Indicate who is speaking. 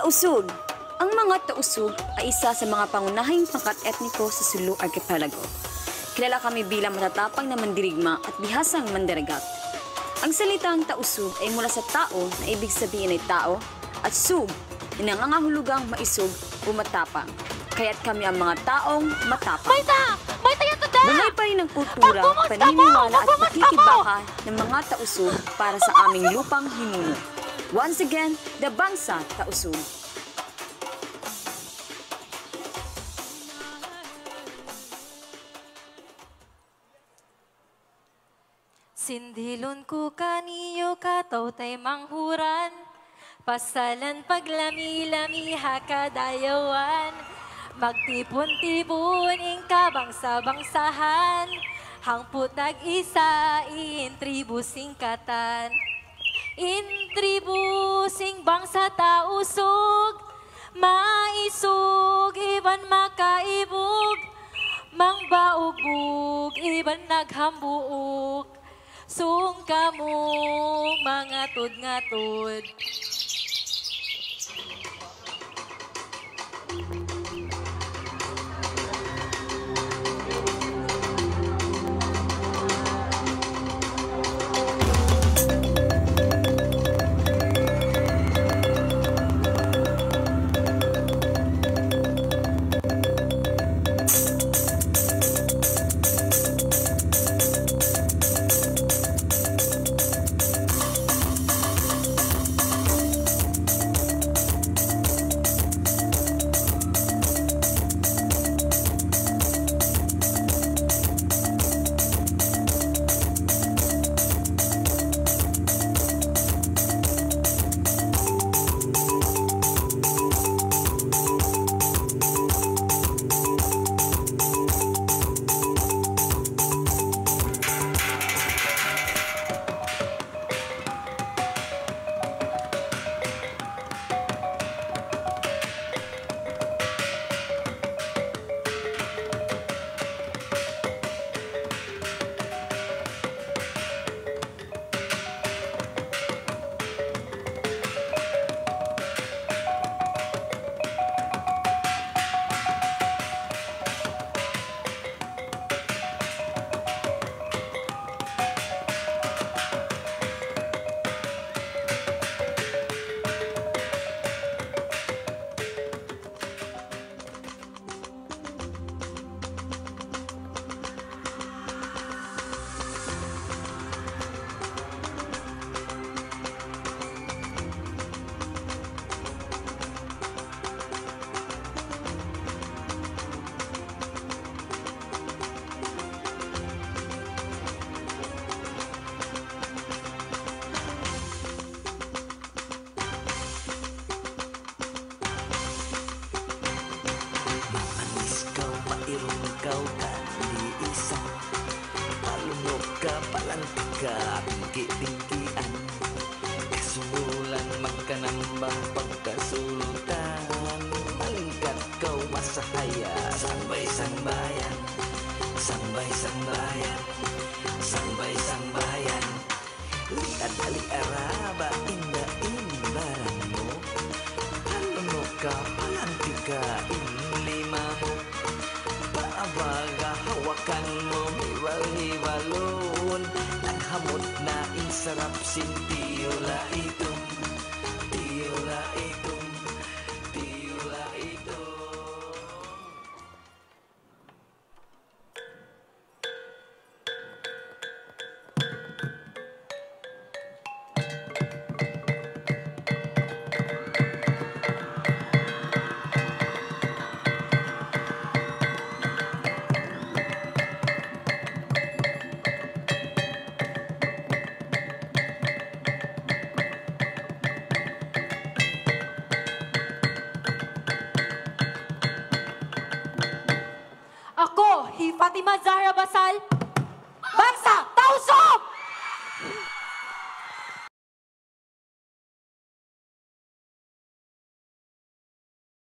Speaker 1: Tausug. Ang mga Tausug ay isa sa mga pangunahing pangkat etniko sa Sulu Archipelago. Kilala kami bilang matatapang na mandirigma at bihasang mandaragat. Ang salitang Tausug ay mula sa tao na ibig sabihin ay tao at sug na nangangahulugang maisug o matapang. Kaya't kami ang mga taong matapang.
Speaker 2: May yata da!
Speaker 1: Buhay pa rin ang kultura, paniniwala at pakikibaka ng mga Tausug para sa aming lupang himuno. Once again, the Bangsa Tausug.
Speaker 2: Sindilon ko kaniyo kataw tay manghuran, pasalan paglami-lami hakadayawan, magtipon-tipon ing kabangsa-bangsahan, hangput nag-isa in tribu singkatan. In tribu sing bangsa Tausug, maisug iban makaibug, mangbaubug iban naghambuuk. Sung kamu mga tud-ngatod.
Speaker 3: Bingki-bingkian, kasumulan magkanambang pagkasultan, malingkat kau masahaya, sambay-sambayan, sambay-sambayan, sambay-sambayan, lihat ali araba inda-imbaran mo, halunok ka palantika lima mo, paabaga hawakan mo hiwal-hiwalon, hamot na insarap sin tiola itong, tiola itong, tiola itong.
Speaker 2: Ako, Fatima Zahra Basal, Bangsa Tausug!